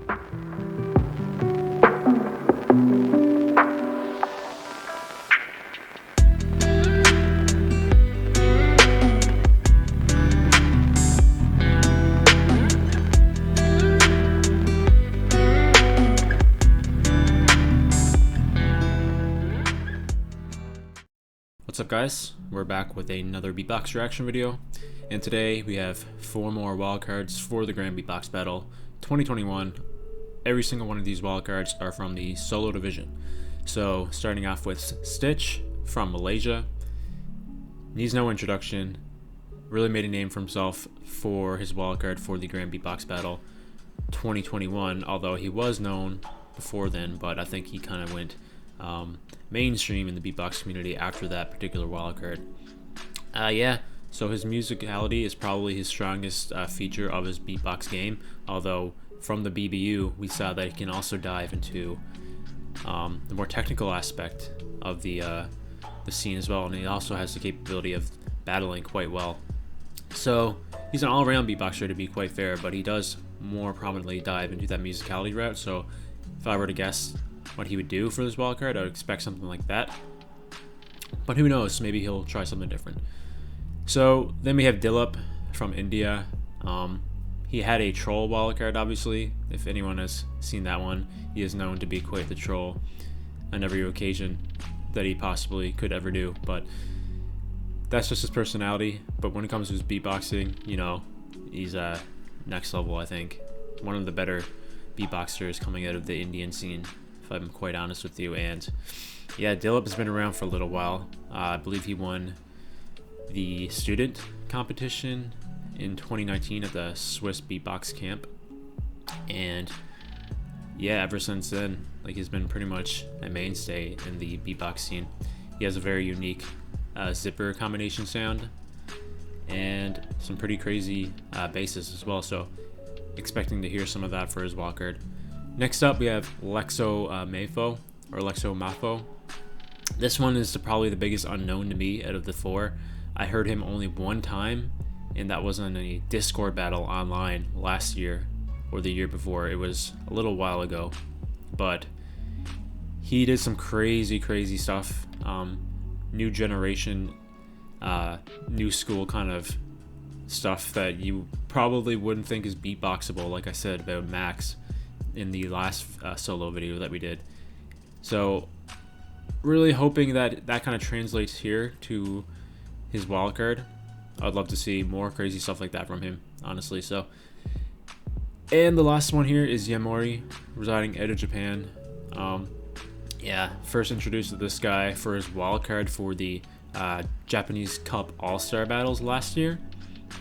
What's up guys, we're back with another beatbox reaction video, and today we have 4 more wildcards for the Grand Beatbox Battle 2021. Every single one of these wildcards are from the solo division. So starting off with Stitch from Malaysia. Needs no introduction, really made a name for himself for his wildcard for the Grand Beatbox Battle 2021, although he was known before then, but I think he kind of went mainstream in the beatbox community after that particular wildcard. So his musicality is probably his strongest feature of his beatbox game, although from the BBU we saw that he can also dive into the more technical aspect of the scene as well, and he also has the capability of battling quite well. So he's an all-around beatboxer, to be quite fair, but he does more prominently dive into that musicality route. So if I were to guess what he would do for this wildcard, I would expect something like that, but who knows, maybe he'll try something different. So then we have Dilip from India. He had a troll wildcard, obviously. If anyone has seen that one, he is known to be quite the troll on every occasion that he possibly could ever do, but that's just his personality. But when it comes to his beatboxing, you know, he's next level. I think one of the better beatboxers coming out of the Indian scene, if I'm quite honest with you. And yeah, Dilip has been around for a little while. I believe he won the student competition in 2019 at the Swiss beatbox camp, and yeah, ever since then, like, he's been pretty much a mainstay in the beatbox scene. He has a very unique zipper combination sound and some pretty crazy basses as well, so expecting to hear some of that for his wildcard. Next up we have Lexo Mayfo, or Lexomafo. This one is probably the biggest unknown to me out of the 4. I heard him only one time, and that was in a Discord battle online last year or the year before. It was a little while ago, but he did some crazy stuff. New generation, new school kind of stuff that you probably wouldn't think is beatboxable, like I said about Max in the last solo video that we did. So really hoping that that kind of translates here to his wildcard. I'd love to see more crazy stuff like that from him, honestly. So, and the last one here is Yamori, residing out of Japan. First introduced to this guy for his wildcard for the Japanese Cup All-Star battles last year,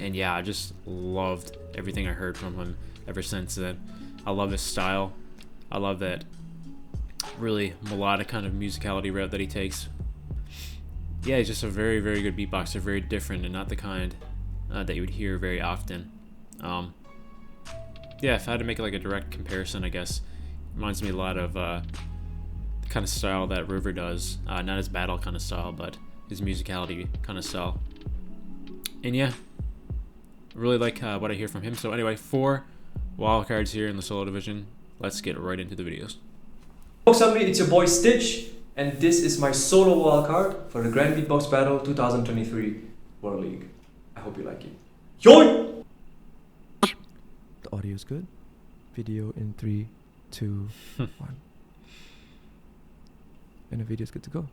and yeah, I just loved everything I heard from him ever since then. I love his style. I love that really melodic kind of musicality route that he takes. Yeah, he's just a very good beatboxer, very different and not the kind that you would hear very often. If I had to make like a direct comparison, I guess reminds me a lot of the kind of style that River does, not his battle kind of style, but his musicality kind of style. And yeah, really like what I hear from him. So anyway, 4 wildcards here in the solo division. Let's get right into the videos. What's up, it's your boy Stitch, and this is my solo wildcard for the Grand Beatbox Battle 2023 World League. I hope you like it. Yo! The audio is good. Video in 3, 2, 1. And the video is good to go.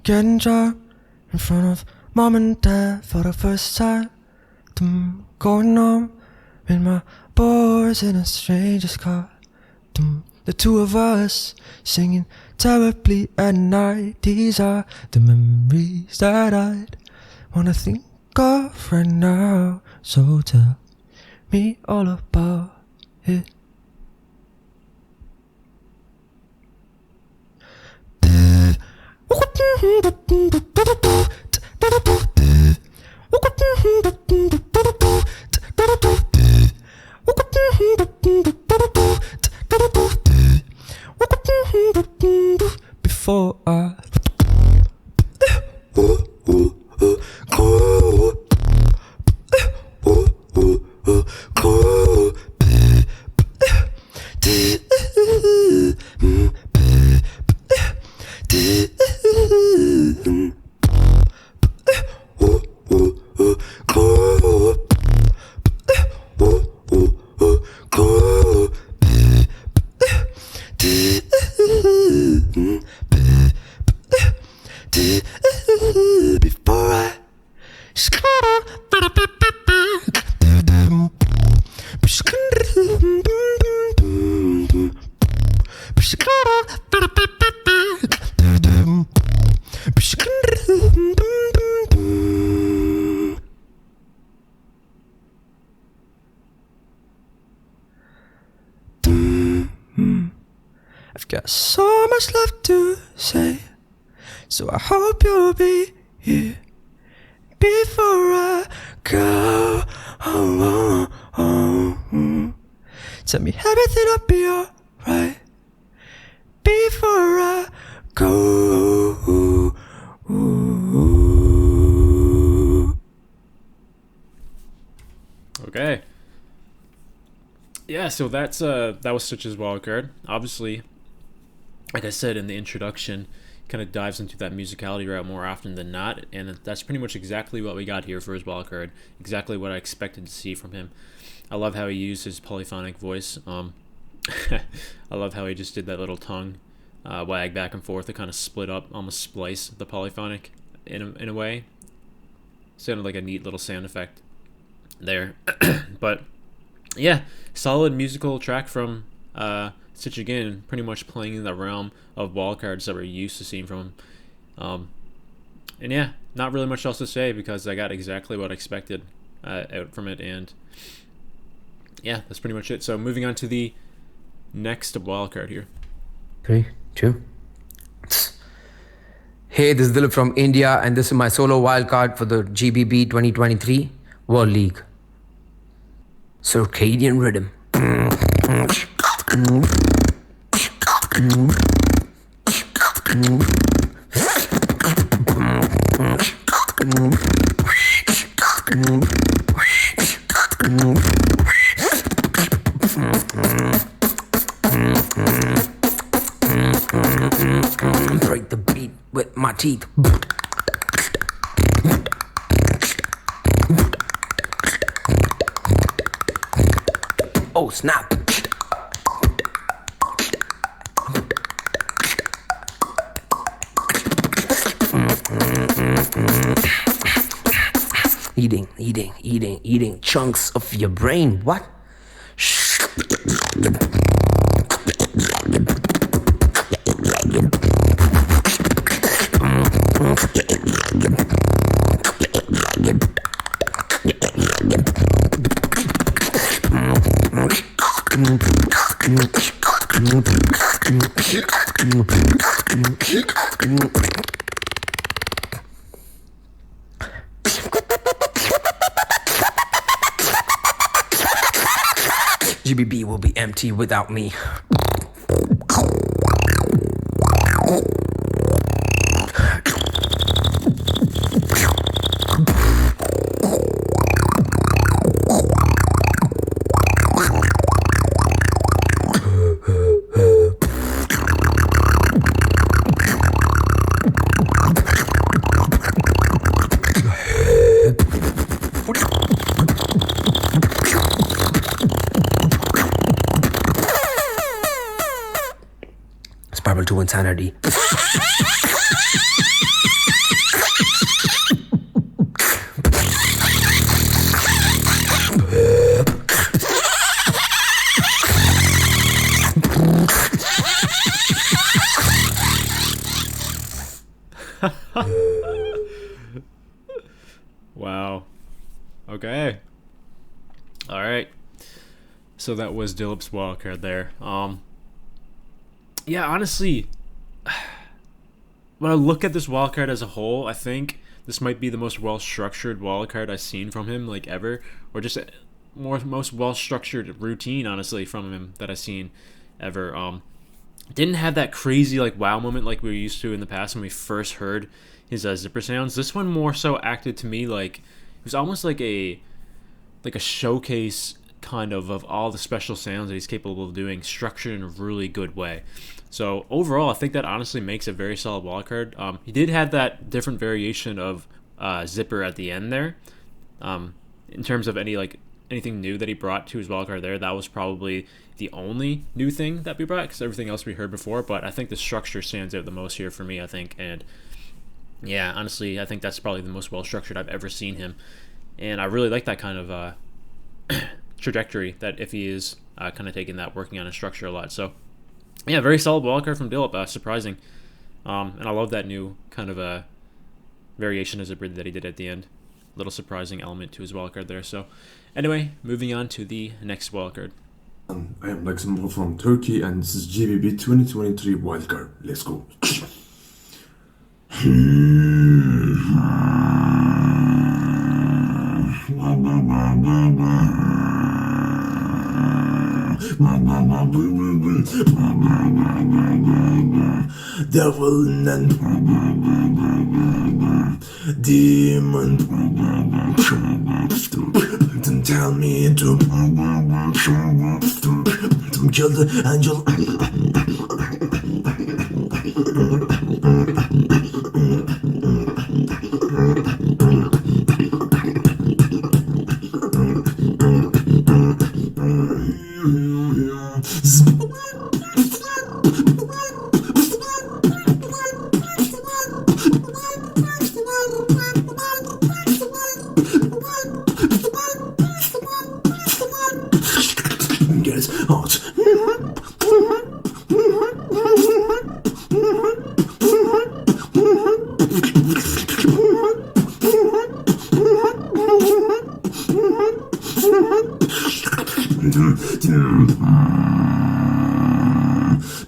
Getting drunk in front of mom and dad for the first time. Going on with my boys in a stranger's car. The two of us singing terribly at night. These are the memories that I'd wanna think of right now. So tell me all about it. Before I I've got so much left to say, so I hope you'll be here before I go. Tell me everything'll be alright before I go. Okay. Yeah, so that was Stitch's wildcard. Obviously, like I said in the introduction, kind of dives into that musicality route more often than not, and that's pretty much exactly what we got here for his wildcard. Exactly what I expected to see from him. I love how he used his polyphonic voice. I love how he just did that little tongue wag back and forth to kind of split up, almost splice the polyphonic in a way. Sounded like a neat little sound effect there. But yeah, solid musical track from Stitch again, pretty much playing in the realm of wildcards that we're used to seeing from him. And yeah, not really much else to say because I got exactly what I expected out from it, and yeah, that's pretty much it. So moving on to the next wildcard here. 3, 2. Hey, this is Dilip from India, and this is my solo wildcard for the GBB23 World League. Circadian Rhythm. Break the beat with my teeth. Oh snap. Eating chunks of your brain. What? GBB will be empty without me. Spiral to insanity. Wow. Okay. All right. So that was Dilip's wildcard there. Yeah, honestly, when I look at this wildcard as a whole, I think this might be the most well-structured wildcard I've seen from him, like ever, or just most well-structured routine, honestly, from him that I've seen ever. Didn't have that crazy like wow moment like we were used to in the past when we first heard his zipper sounds. This one more so acted to me like it was almost like a showcase kind of all the special sounds that he's capable of doing, structured in a really good way. So overall, I think that honestly makes a very solid wildcard. He did have that different variation of zipper at the end there. In terms of anything new that he brought to his wildcard there, that was probably the only new thing that we brought, because everything else we heard before. But I think the structure stands out the most here for me, I think. And yeah, honestly, I think that's probably the most well-structured I've ever seen him. And I really like that kind of trajectory that if he is kind of taking that, working on his structure a lot. So yeah, very solid wildcard from Dilip, surprising. And I love that new kind of a variation as a bridge that he did at the end. Little surprising element to his wildcard there. So anyway, moving on to the next wildcard. I am Lexomafo from Turkey, and this is GBB23 Wildcard. Let's go. Devil and demon, don't tell me to kill the angel. Get hot.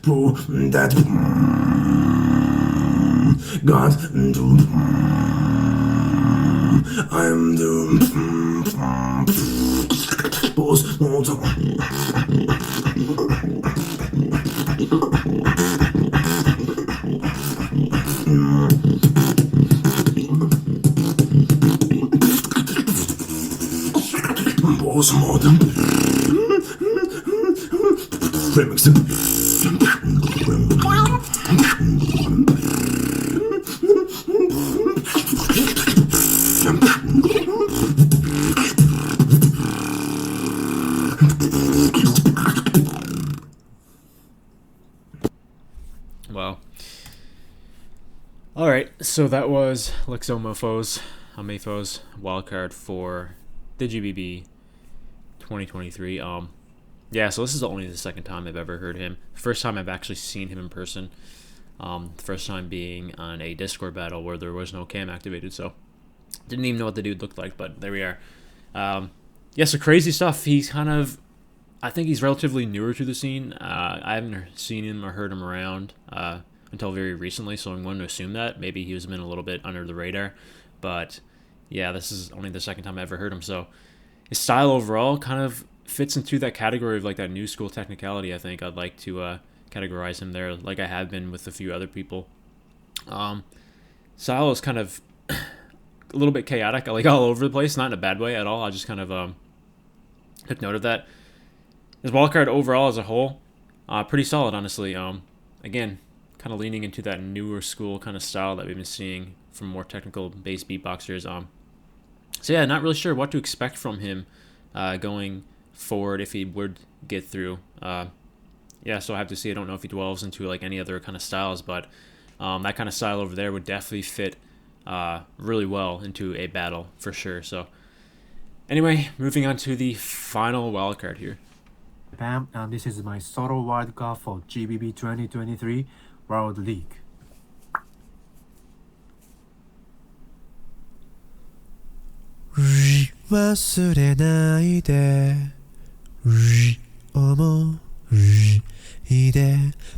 Pull that God do. I am doomed. Post mortem. Post mortem. Remix. Wow. Alright, so that was Lexomafo's Mayfo's wildcard for the GBB 2023. Yeah, so this is only the second time I've ever heard him. First time I've actually seen him in person. The first time being on a Discord battle where there was no cam activated, so didn't even know what the dude looked like, but there we are. Yeah, so crazy stuff. He's kind of, I think he's relatively newer to the scene. I haven't seen him or heard him around until very recently, so I'm going to assume that. Maybe he was been a little bit under the radar, but yeah, this is only the second time I ever heard him, so his style overall kind of fits into that category of like that new school technicality. I think I'd like to categorize him there, like I have been with a few other people. Style is kind of a little bit chaotic, like all over the place, not in a bad way at all. I just kind of took note of that. His wildcard overall as a whole, pretty solid, honestly. Again, kind of leaning into that newer school kind of style that we've been seeing from more technical based beatboxers. So yeah, not really sure what to expect from him going forward if he would get through. Yeah, so I have to see. I don't know if he delves into like any other kind of styles, but that kind of style over there would definitely fit really well into a battle for sure. So anyway, moving on to the final wildcard here. Pam, and this is my solo wildcard for GBB 2023 World League. Ri 忘れないで Ri 思い出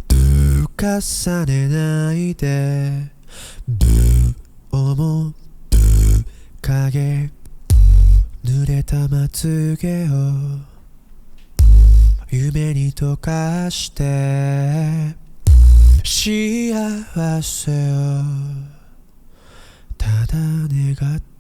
ぶ重ねないで ぶ思ぶ影 濡れたまつげを 夢に溶かして幸せをただ願って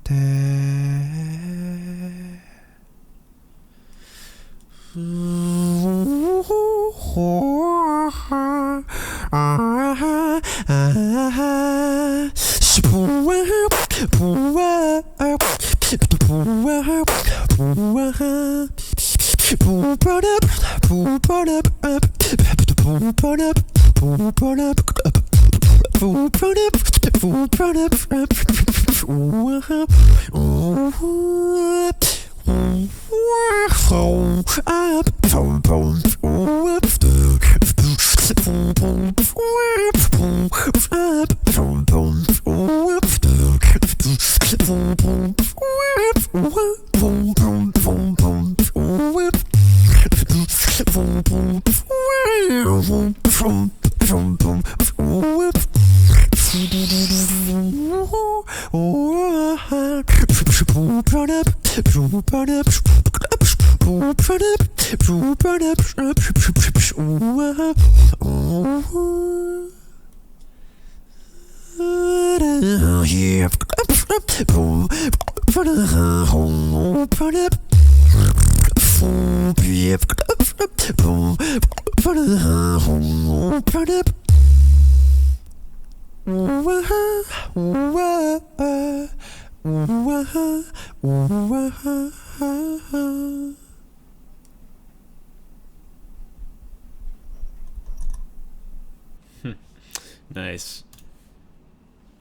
Nice.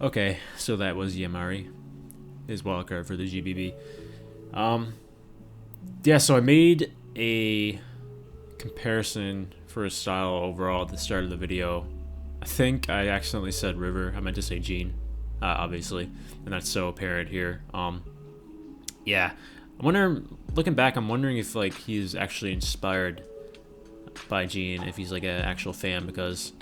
Okay, so that was Yamori, his wildcard for the GBB. Yeah, so I made a comparison for his style overall at the start of the video. I think I accidentally said River. I meant to say Gene, obviously, and that's so apparent here. Yeah, I wonder. Looking back, I'm wondering if like he's actually inspired by Gene, if he's like an actual fan, because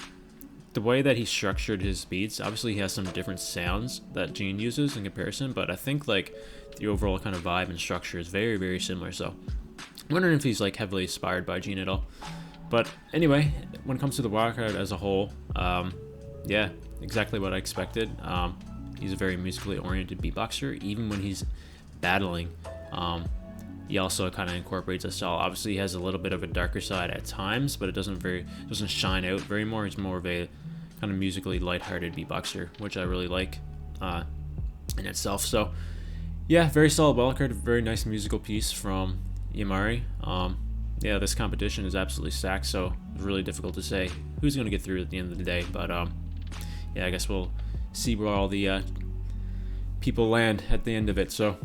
the way that he structured his beats, obviously he has some different sounds that Gene uses in comparison, but I think like the overall kind of vibe and structure is very, very similar. So I'm wondering if he's like heavily inspired by Gene at all. But anyway, when it comes to the wildcard as a whole, yeah, exactly what I expected. He's a very musically oriented beatboxer, even when he's battling. He also kind of incorporates a style. Obviously, he has a little bit of a darker side at times, but it doesn't shine out very more. He's more of a kind of musically lighthearted beatboxer, which I really like in itself. So, yeah, very solid wildcard, very nice musical piece from Yamori. Yeah, this competition is absolutely stacked, so it's really difficult to say who's going to get through at the end of the day. But yeah, I guess we'll see where all the people land at the end of it. So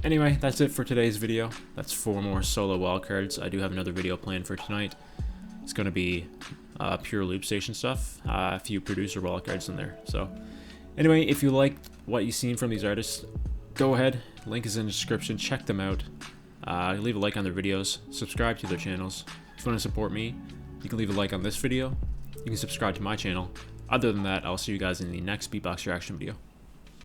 anyway, that's it for today's video. That's 4 more solo wildcards. I do have another video planned for tonight. It's going to be pure loop station stuff, a few producer wildcards in there. So anyway, if you like what you've seen from these artists, go ahead, link is in the description, check them out. Leave a like on their videos, subscribe to their channels. If you want to support me, you can leave a like on this video, you can subscribe to my channel. Other than that, I'll see you guys in the next beatbox reaction video.